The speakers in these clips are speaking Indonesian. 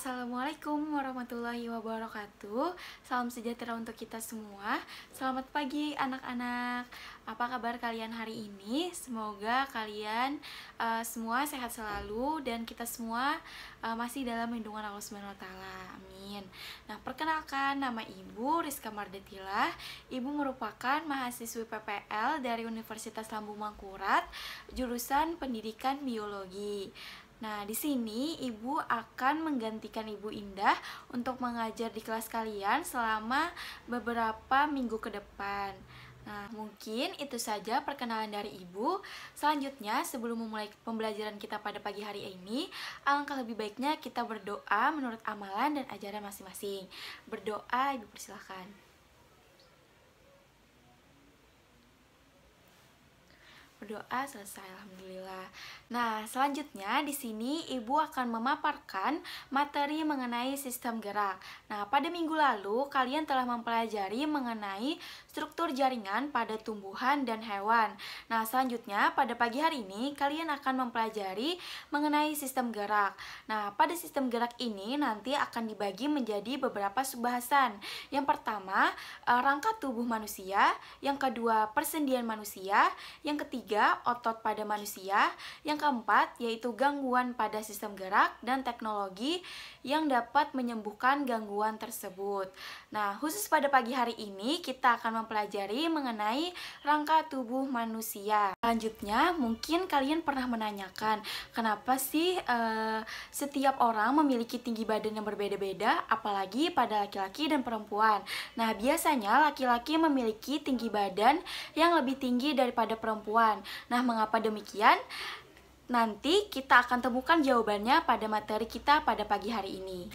Assalamualaikum warahmatullahi wabarakatuh. Salam sejahtera untuk kita semua. Selamat pagi anak-anak. Apa kabar kalian hari ini? Semoga kalian semua sehat selalu dan kita semua masih dalam lindungan Allah Subhanahu wa taala. Amin. Nah, perkenalkan, nama Ibu Rizka Mardetilah. Ibu merupakan mahasiswi PPL dari Universitas Lambung Mangkurat, jurusan Pendidikan Biologi. Nah, di sini Ibu akan menggantikan Ibu Indah untuk mengajar di kelas kalian selama beberapa minggu ke depan. Nah, mungkin itu saja perkenalan dari Ibu. Selanjutnya, sebelum memulai pembelajaran kita pada pagi hari ini, alangkah lebih baiknya kita berdoa menurut amalan dan ajaran masing-masing. Berdoa, Ibu persilahkan. Berdoa selesai, alhamdulillah. Nah, selanjutnya di sini Ibu akan memaparkan materi mengenai sistem gerak. Nah, pada minggu lalu kalian telah mempelajari mengenai struktur jaringan pada tumbuhan dan hewan. Nah, selanjutnya pada pagi hari ini kalian akan mempelajari mengenai sistem gerak. Nah, pada sistem gerak ini nanti akan dibagi menjadi beberapa subbahasan. Yang pertama, rangka tubuh manusia, yang kedua, persendian manusia, yang ketiga, otot pada manusia, yang keempat yaitu gangguan pada sistem gerak dan teknologi yang dapat menyembuhkan gangguan tersebut. Nah, khusus pada pagi hari ini kita akan mempelajari mengenai rangka tubuh manusia. Selanjutnya, mungkin kalian pernah menanyakan, kenapa sih setiap orang memiliki tinggi badan yang berbeda-beda, apalagi pada laki-laki dan perempuan. Nah, biasanya laki-laki memiliki tinggi badan yang lebih tinggi daripada perempuan. Nah, mengapa demikian? Nanti kita akan temukan jawabannya pada materi kita pada pagi hari ini.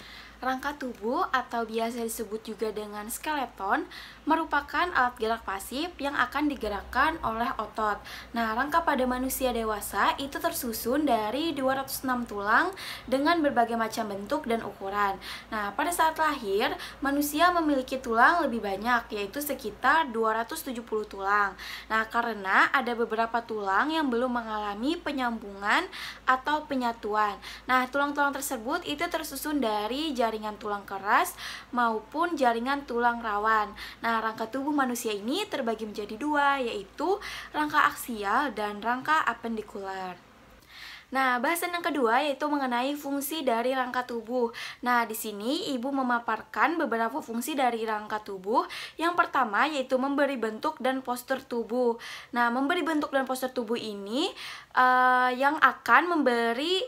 Rangka tubuh atau biasa disebut juga dengan skeleton merupakan alat gerak pasif yang akan digerakkan oleh otot. Nah, rangka pada manusia dewasa itu tersusun dari 206 tulang dengan berbagai macam bentuk dan ukuran. Nah, pada saat lahir, manusia memiliki tulang lebih banyak, yaitu sekitar 270 tulang. Nah, karena ada beberapa tulang yang belum mengalami penyambungan atau penyatuan. Nah, tulang-tulang tersebut itu tersusun dari jaringan tulang keras maupun jaringan tulang rawan. Nah, rangka tubuh manusia ini terbagi menjadi dua, yaitu rangka aksial dan rangka apendikular. Nah, bahasan yang kedua yaitu mengenai fungsi dari rangka tubuh. Nah, di sini Ibu memaparkan beberapa fungsi dari rangka tubuh. Yang pertama yaitu memberi bentuk dan postur tubuh. Nah, memberi bentuk dan postur tubuh ini yang akan memberi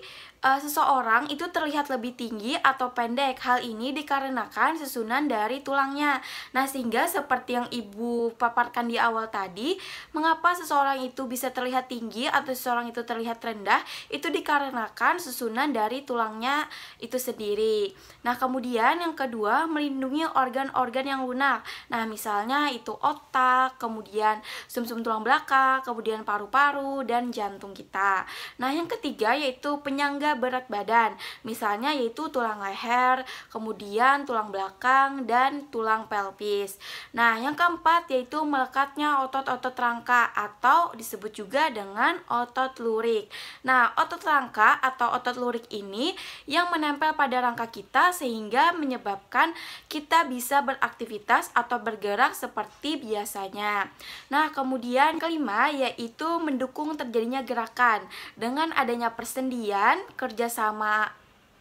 seseorang itu terlihat lebih tinggi atau pendek. Hal ini dikarenakan susunan dari tulangnya. Nah, sehingga seperti yang Ibu paparkan di awal tadi, mengapa seseorang itu bisa terlihat tinggi atau seseorang itu terlihat rendah, itu dikarenakan susunan dari tulangnya itu sendiri. Nah, kemudian yang kedua, melindungi organ-organ yang lunak. Nah, misalnya itu otak, kemudian sumsum tulang belakang, kemudian paru-paru dan jantung kita. Nah, yang ketiga yaitu penyangga berat badan, misalnya yaitu tulang leher, kemudian tulang belakang dan tulang pelvis. Nah, yang keempat yaitu melekatnya otot-otot rangka atau disebut juga dengan otot lurik. Nah, otot rangka atau otot lurik ini yang menempel pada rangka kita sehingga menyebabkan kita bisa beraktivitas atau bergerak seperti biasanya. Nah, kemudian kelima yaitu mendukung terjadinya gerakan dengan adanya persendian, kerjasama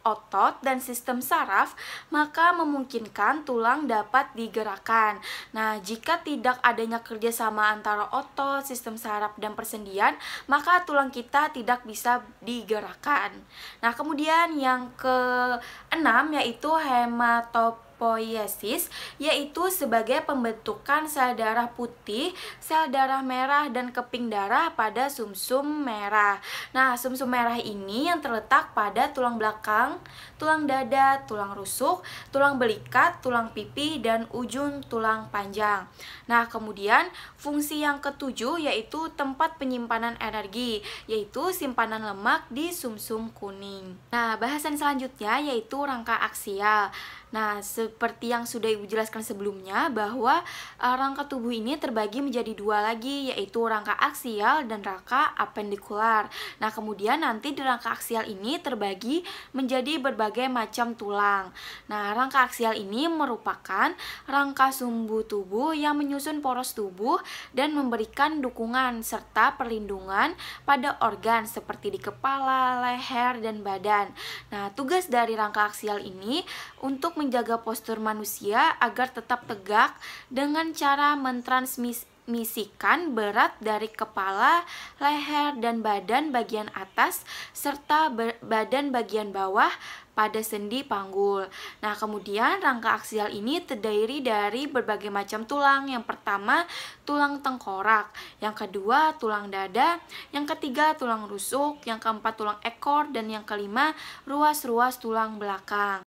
otot dan sistem saraf, maka memungkinkan tulang dapat digerakkan. Nah, jika tidak adanya kerjasama antara otot, sistem saraf, dan persendian, maka tulang kita tidak bisa digerakkan. Nah, kemudian yang keenam yaitu hematopoiesis, yaitu sebagai pembentukan sel darah putih, sel darah merah, dan keping darah pada sumsum merah. Nah, sumsum merah ini yang terletak pada tulang belakang, tulang dada, tulang rusuk, tulang belikat, tulang pipi, dan ujung tulang panjang. Nah, kemudian fungsi yang ketujuh yaitu tempat penyimpanan energi, yaitu simpanan lemak di sumsum kuning. Nah, bahasan selanjutnya yaitu rangka aksial. Nah, seperti yang sudah Ibu jelaskan sebelumnya bahwa rangka tubuh ini terbagi menjadi dua lagi, yaitu rangka aksial dan rangka apendikular. Nah, kemudian nanti di rangka aksial ini terbagi menjadi berbagai macam tulang. Nah, rangka aksial ini merupakan rangka sumbu tubuh yang menyusun poros tubuh dan memberikan dukungan serta perlindungan pada organ seperti di kepala, leher, dan badan. Nah, tugas dari rangka aksial ini untuk menjaga postur manusia agar tetap tegak dengan cara mentransmisikan berat dari kepala, leher, dan badan bagian atas serta badan bagian bawah pada sendi panggul. Nah, kemudian rangka aksial ini terdiri dari berbagai macam tulang. Yang pertama, tulang tengkorak. Yang kedua, tulang dada. Yang ketiga, tulang rusuk. Yang keempat, tulang ekor. Dan yang kelima, ruas-ruas tulang belakang.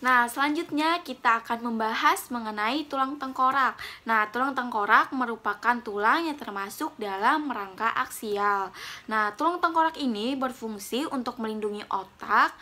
Nah, selanjutnya kita akan membahas mengenai tulang tengkorak. Nah, tulang tengkorak merupakan tulang yang termasuk dalam rangka aksial. Nah, tulang tengkorak ini berfungsi untuk melindungi otak,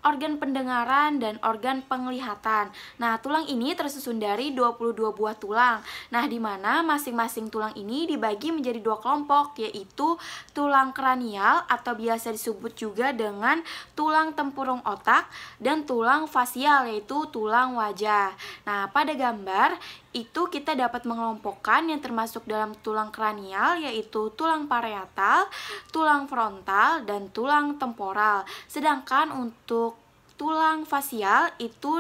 organ pendengaran, dan organ penglihatan. Nah, tulang ini tersusun dari 22 buah tulang. Nah, di mana masing-masing tulang ini dibagi menjadi dua kelompok, yaitu tulang kranial atau biasa disebut juga dengan tulang tempurung otak, dan tulang fasial yaitu tulang wajah. Nah, pada gambar itu kita dapat mengelompokkan yang termasuk dalam tulang kranial yaitu tulang parietal, tulang frontal, dan tulang temporal. Sedangkan untuk tulang fasial itu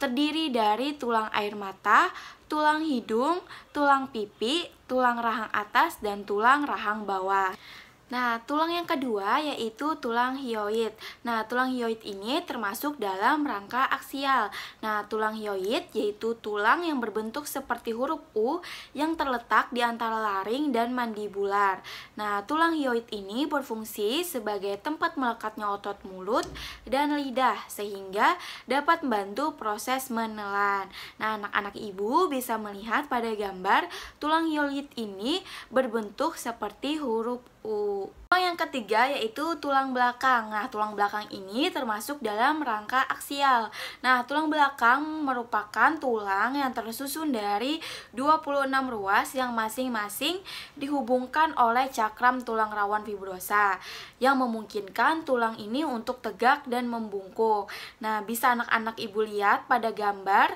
terdiri dari tulang air mata, tulang hidung, tulang pipi, tulang rahang atas, dan tulang rahang bawah. Nah, tulang yang kedua yaitu tulang hyoid. Nah, tulang hyoid ini termasuk dalam rangka aksial. Nah, tulang hyoid yaitu tulang yang berbentuk seperti huruf U yang terletak di antara laring dan mandibular. Nah, tulang hyoid ini berfungsi sebagai tempat melekatnya otot mulut dan lidah sehingga dapat membantu proses menelan. Nah, anak-anak ibu bisa melihat pada gambar tulang hyoid ini berbentuk seperti huruf U. Tulang yang ketiga yaitu tulang belakang. Nah, tulang belakang ini termasuk dalam rangka aksial. Nah, tulang belakang merupakan tulang yang tersusun dari 26 ruas yang masing-masing dihubungkan oleh cakram tulang rawan fibrosa yang memungkinkan tulang ini untuk tegak dan membungkuk. Nah, bisa anak-anak ibu lihat pada gambar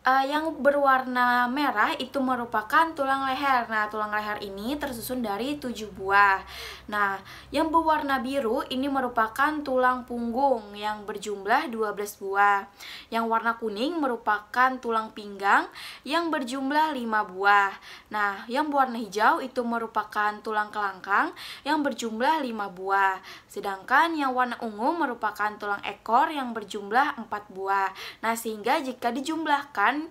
yang berwarna merah itu merupakan tulang leher. Nah, tulang leher ini tersusun dari 7 buah. Nah, yang berwarna biru ini merupakan tulang punggung yang berjumlah 12 buah. Yang warna kuning merupakan tulang pinggang yang berjumlah 5 buah. Nah, yang berwarna hijau itu merupakan tulang kelangkang yang berjumlah 5 buah. Sedangkan yang warna ungu merupakan tulang ekor yang berjumlah 4 buah. Nah, sehingga jika dijumlahkan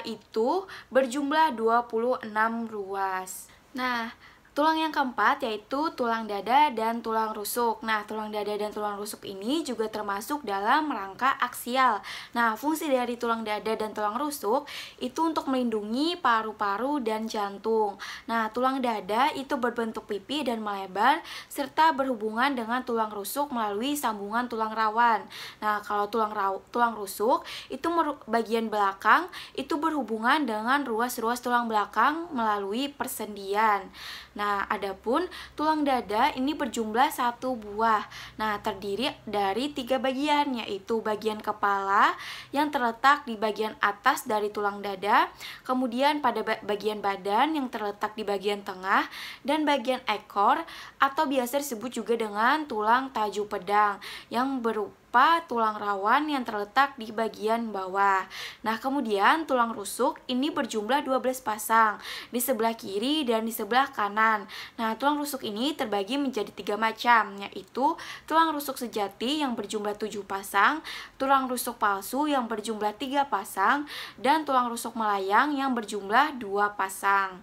itu berjumlah 26 ruas. Nah, tulang yang keempat yaitu tulang dada dan tulang rusuk. Nah, tulang dada dan tulang rusuk ini juga termasuk dalam rangka aksial. Nah, fungsi dari tulang dada dan tulang rusuk itu untuk melindungi paru-paru dan jantung. Nah, tulang dada itu berbentuk pipi dan melebar serta berhubungan dengan tulang rusuk melalui sambungan tulang rawan. Nah, kalau tulang rusuk itu bagian belakang itu berhubungan dengan ruas-ruas tulang belakang melalui persendian. Nah, adapun tulang dada ini berjumlah 1 buah. Nah, terdiri dari 3 bagian, yaitu bagian kepala yang terletak di bagian atas dari tulang dada, kemudian pada bagian badan yang terletak di bagian tengah, dan bagian ekor atau biasa disebut juga dengan tulang taju pedang yang berupa tulang rawan yang terletak di bagian bawah. Nah, kemudian tulang rusuk ini berjumlah 12 pasang di sebelah kiri dan di sebelah kanan. Nah, tulang rusuk ini terbagi menjadi 3 macam, yaitu tulang rusuk sejati yang berjumlah 7 pasang, tulang rusuk palsu yang berjumlah 3 pasang, dan tulang rusuk melayang yang berjumlah 2 pasang.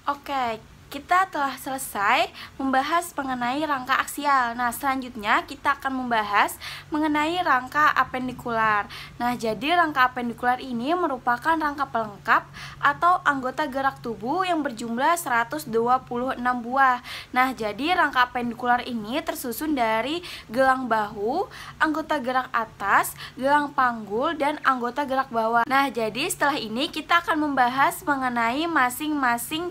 Oke, kita telah selesai membahas mengenai rangka aksial. Nah, selanjutnya kita akan membahas mengenai rangka apendikular. Nah, jadi rangka apendikular ini merupakan rangka pelengkap atau anggota gerak tubuh yang berjumlah 126 buah. Nah, jadi rangka apendikular ini tersusun dari gelang bahu, anggota gerak atas, gelang panggul, dan anggota gerak bawah. Nah, jadi setelah ini kita akan membahas mengenai masing-masing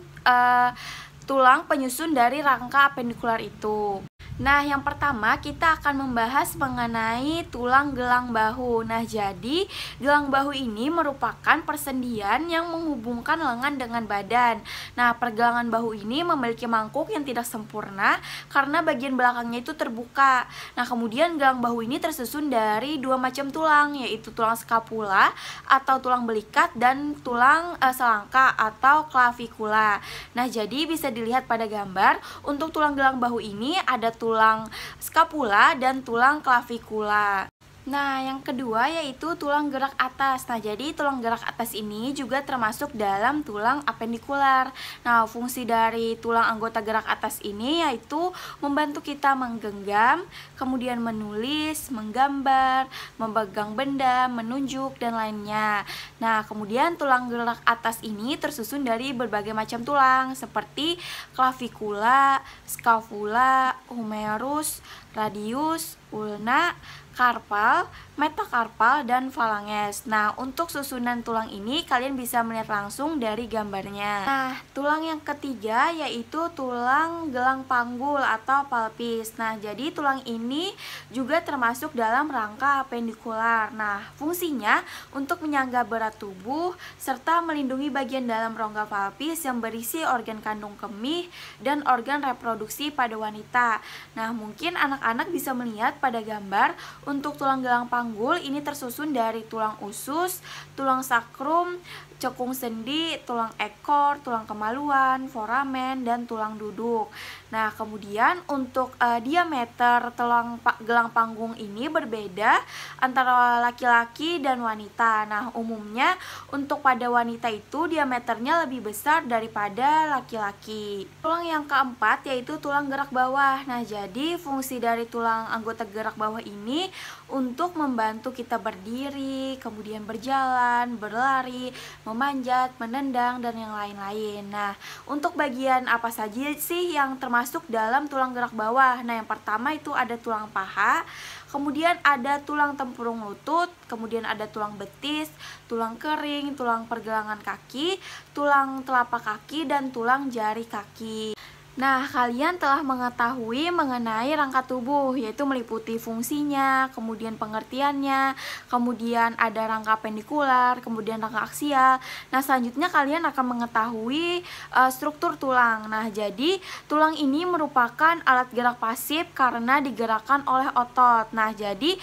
tulang penyusun dari rangka apendikular itu. Nah, yang pertama kita akan membahas mengenai tulang gelang bahu. Nah, jadi gelang bahu ini merupakan persendian yang menghubungkan lengan dengan badan. Nah, pergelangan bahu ini memiliki mangkuk yang tidak sempurna karena bagian belakangnya itu terbuka. Nah, kemudian gelang bahu ini tersusun dari dua macam tulang, yaitu tulang scapula atau tulang belikat dan tulang selangka atau clavikula. Nah, jadi bisa dilihat pada gambar, untuk tulang gelang bahu ini ada tulang scapula dan tulang clavikula. Nah, yang kedua yaitu tulang gerak atas. Nah, jadi tulang gerak atas ini juga termasuk dalam tulang apendikular. Nah, fungsi dari tulang anggota gerak atas ini yaitu membantu kita menggenggam, kemudian menulis, menggambar, memegang benda, menunjuk, dan lainnya. Nah, kemudian tulang gerak atas ini tersusun dari berbagai macam tulang seperti clavikula, scapula, humerus, radius, ulna, karpal, metakarpal, dan falanges. Nah, untuk susunan tulang ini kalian bisa melihat langsung dari gambarnya. Nah, tulang yang ketiga yaitu tulang gelang panggul atau pelvis. Nah, jadi tulang ini juga termasuk dalam rangka apendikular. Nah, fungsinya untuk menyangga berat tubuh serta melindungi bagian dalam rongga pelvis yang berisi organ kandung kemih dan organ reproduksi pada wanita. Nah, mungkin anak-anak bisa melihat pada gambar untuk tulang gelang panggul ini tersusun dari tulang usus, tulang sakrum, cekung sendi, tulang ekor, tulang kemaluan, foramen, dan tulang duduk. Nah, kemudian untuk diameter tulang gelang panggung ini berbeda antara laki-laki dan wanita. Nah, umumnya untuk pada wanita itu diameternya lebih besar daripada laki-laki. Tulang yang keempat yaitu tulang gerak bawah. Nah, jadi fungsi dari tulang anggota gerak bawah ini untuk membantu kita berdiri, kemudian berjalan, berlari, memanjat, menendang, dan yang lain-lain. Nah, untuk bagian apa saja sih yang termasuk dalam tulang gerak bawah? Nah, yang pertama itu ada tulang paha, kemudian ada tulang tempurung lutut, kemudian ada tulang betis, tulang kering, tulang pergelangan kaki, tulang telapak kaki, dan tulang jari kaki. Nah, kalian telah mengetahui mengenai rangka tubuh, yaitu meliputi fungsinya, kemudian pengertiannya, kemudian ada rangka apendikular, kemudian rangka aksial. Nah, selanjutnya kalian akan mengetahui struktur tulang. Nah, jadi tulang ini merupakan alat gerak pasif karena digerakkan oleh otot. Nah, jadi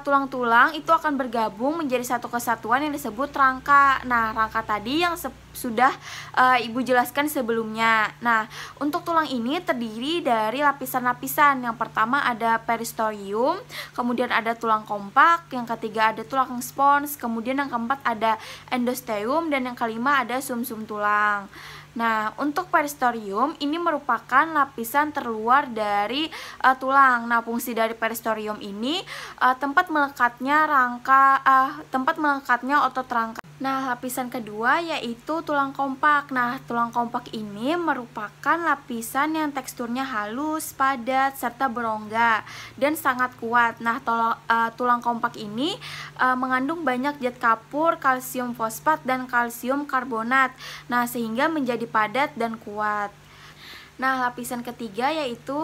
tulang-tulang itu akan bergabung menjadi satu kesatuan yang disebut rangka. Nah, rangka tadi yang sudah Ibu jelaskan sebelumnya. Nah, untuk tulang ini terdiri dari lapisan-lapisan. Yang pertama ada peristorium, kemudian ada tulang kompak, yang ketiga ada tulang spons, kemudian yang keempat ada endosteum, dan yang kelima ada sumsum tulang. Nah, untuk peristorium ini merupakan lapisan terluar dari tulang. Nah, fungsi dari peristorium ini tempat melekatnya otot rangka. Nah, lapisan kedua yaitu tulang kompak. Nah, tulang kompak ini merupakan lapisan yang teksturnya halus, padat, serta berongga dan sangat kuat. Nah, tulang kompak ini mengandung banyak zat kapur, kalsium fosfat, dan kalsium karbonat. Nah, sehingga menjadi padat dan kuat. Nah, lapisan ketiga yaitu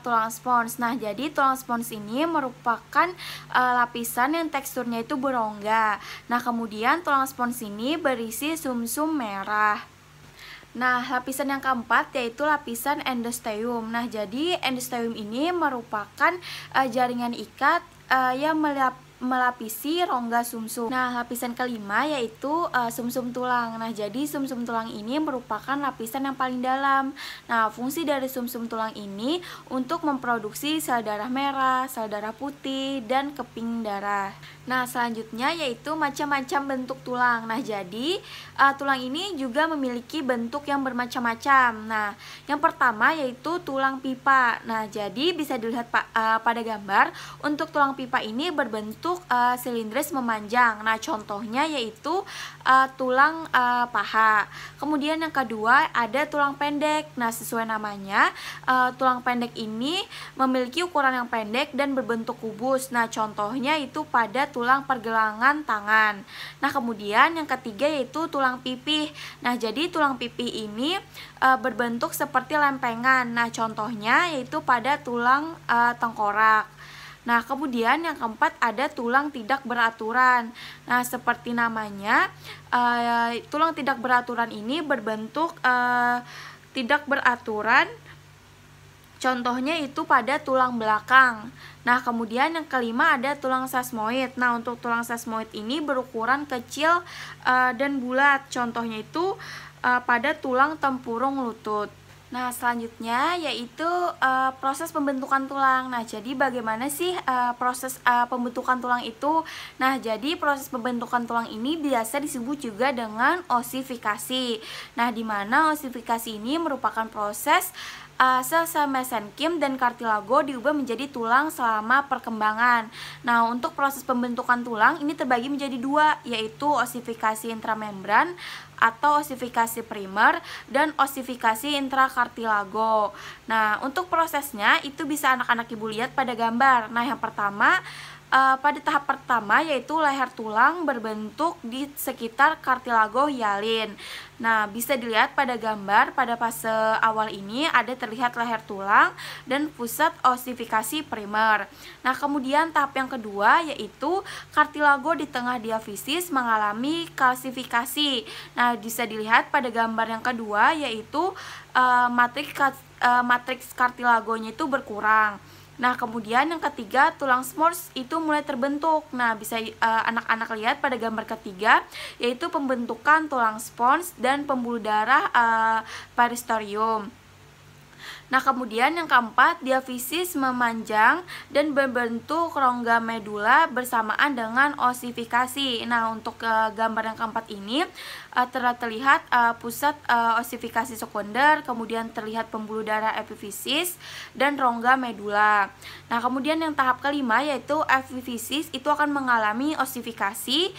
tulang spons. Nah, jadi tulang spons ini merupakan lapisan yang teksturnya itu berongga. Nah, kemudian tulang spons ini berisi sumsum merah. Nah, lapisan yang keempat yaitu lapisan endosteum. Nah, jadi endosteum ini merupakan jaringan ikat yang melapisi rongga sumsum. Nah, lapisan kelima yaitu sumsum tulang. Nah, jadi sumsum tulang ini merupakan lapisan yang paling dalam. Nah, fungsi dari sumsum tulang ini untuk memproduksi sel darah merah, sel darah putih, dan keping darah. Nah, selanjutnya yaitu macam-macam bentuk tulang. Nah, jadi tulang ini juga memiliki bentuk yang bermacam-macam. Nah, yang pertama yaitu tulang pipa. Nah, jadi bisa dilihat pada gambar, untuk tulang pipa ini berbentuk silindris memanjang. Nah, contohnya yaitu tulang paha. Kemudian yang kedua ada tulang pendek. Nah, sesuai namanya, tulang pendek ini memiliki ukuran yang pendek dan berbentuk kubus. Nah, contohnya itu pada tulang pergelangan tangan. Nah, kemudian yang ketiga yaitu tulang pipih. Nah, jadi tulang pipih ini berbentuk seperti lempengan. Nah, contohnya yaitu pada tulang tengkorak. Nah, kemudian yang keempat ada tulang tidak beraturan. Nah, seperti namanya, tulang tidak beraturan ini berbentuk tidak beraturan. Contohnya itu pada tulang belakang. Nah, kemudian yang kelima ada tulang sesmoid. Nah, untuk tulang sesmoid ini berukuran kecil dan bulat. Contohnya itu pada tulang tempurung lutut. Nah, selanjutnya yaitu proses pembentukan tulang. Nah, jadi bagaimana sih proses pembentukan tulang itu? Nah, jadi proses pembentukan tulang ini biasa disebut juga dengan osifikasi. Nah, di mana osifikasi ini merupakan proses sel-sel mesenkim dan kartilago diubah menjadi tulang selama perkembangan. Nah, untuk proses pembentukan tulang ini terbagi menjadi dua, yaitu osifikasi intramembran atau osifikasi primer dan osifikasi intrakartilago. Nah, untuk prosesnya itu bisa anak-anak ibu lihat pada gambar. Nah, yang pertama pada tahap pertama yaitu leher tulang berbentuk di sekitar kartilago hialin. Nah, bisa dilihat pada gambar pada fase awal ini ada terlihat leher tulang dan pusat osifikasi primer. Nah, kemudian tahap yang kedua yaitu kartilago di tengah diafisis mengalami kalsifikasi. Nah, bisa dilihat pada gambar yang kedua yaitu matriks kartilagonya itu berkurang. Nah, kemudian yang ketiga, tulang smooth itu mulai terbentuk. Nah, bisa anak-anak lihat pada gambar ketiga, yaitu pembentukan tulang spons dan pembuluh darah peristorium. Nah, kemudian yang keempat, diafisis memanjang dan berbentuk rongga medula bersamaan dengan osifikasi. Nah, untuk gambar yang keempat ini terlihat pusat osifikasi sekunder, kemudian terlihat pembuluh darah epifisis dan rongga medula. Nah, kemudian yang tahap kelima yaitu epifisis itu akan mengalami osifikasi,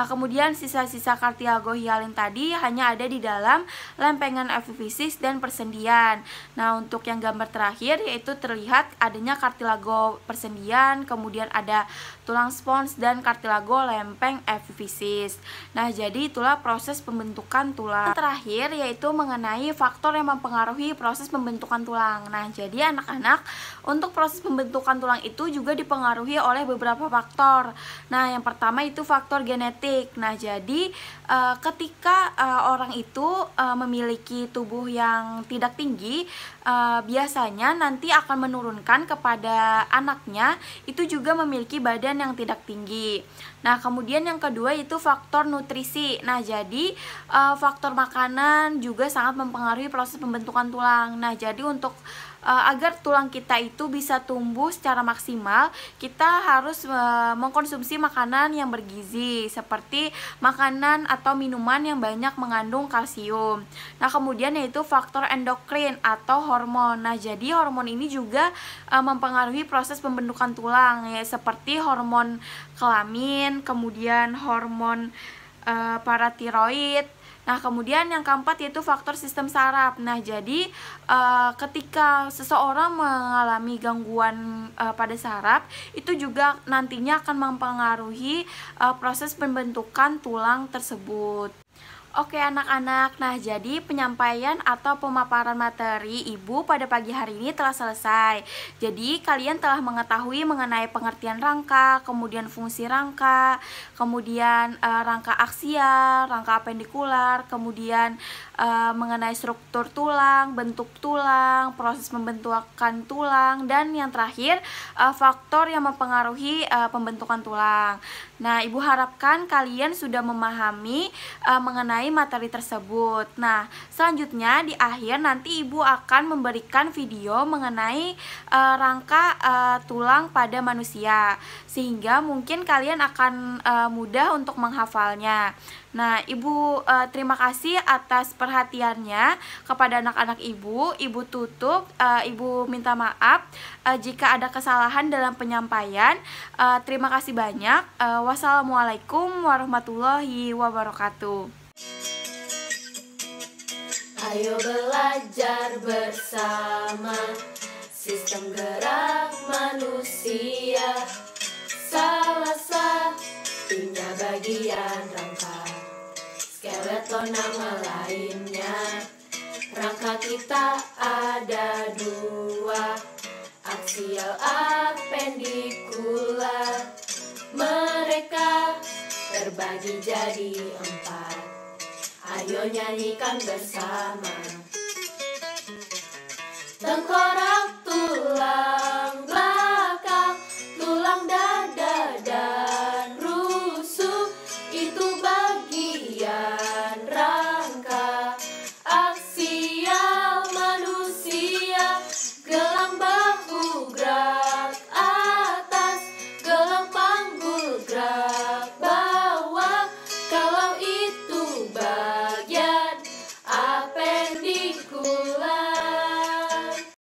kemudian sisa-sisa kartilago hialin tadi hanya ada di dalam lempengan epifisis dan persendian. Nah, untuk yang gambar terakhir yaitu terlihat adanya kartilago persendian, kemudian ada tulang spons dan kartilago lempeng epifisis. Nah, jadi itulah proses pembentukan tulang. Yang terakhir yaitu mengenai faktor yang mempengaruhi proses pembentukan tulang. Nah, jadi anak-anak, untuk proses pembentukan tulang itu juga dipengaruhi oleh beberapa faktor. Nah, yang pertama itu faktor genetik. Nah, jadi ketika orang itu memiliki tubuh yang tidak tinggi, biasanya nanti akan menurunkan kepada anaknya itu juga memiliki badan yang tidak tinggi. Nah, kemudian yang kedua itu faktor nutrisi. Nah, jadi faktor makanan juga sangat mempengaruhi proses pembentukan tulang. Nah, jadi untuk agar tulang kita itu bisa tumbuh secara maksimal, kita harus mengkonsumsi makanan yang bergizi seperti makanan atau minuman yang banyak mengandung kalsium. Nah, kemudian yaitu faktor endokrin atau hormon. Nah, jadi hormon ini juga mempengaruhi proses pembentukan tulang, ya, seperti hormon kelamin, kemudian hormon paratiroid. Nah, kemudian yang keempat yaitu faktor sistem saraf. Nah, jadi ketika seseorang mengalami gangguan pada saraf, itu juga nantinya akan mempengaruhi proses pembentukan tulang tersebut. Oke anak-anak, nah jadi penyampaian atau pemaparan materi Ibu pada pagi hari ini telah selesai. Jadi kalian telah mengetahui mengenai pengertian rangka, kemudian fungsi rangka, kemudian rangka aksial, rangka apendikular, kemudian mengenai struktur tulang, bentuk tulang, proses pembentukan tulang, dan yang terakhir faktor yang mempengaruhi pembentukan tulang. Nah, Ibu harapkan kalian sudah memahami mengenai materi tersebut. Nah, selanjutnya di akhir nanti Ibu akan memberikan video mengenai rangka tulang pada manusia, sehingga mungkin kalian akan mudah untuk menghafalnya. Nah, Ibu terima kasih atas perhatiannya kepada anak-anak Ibu. Ibu tutup, Ibu minta maaf jika ada kesalahan dalam penyampaian. Terima kasih banyak. Wassalamualaikum warahmatullahi wabarakatuh. Ayo belajar bersama sistem gerak manusia. Salah satunya bagian rangka, skeleton nama lainnya. Rangka kita ada dua, aksial apendikular. Mereka terbagi jadi 4. Ayo nyanyikan bersama. Tengkorak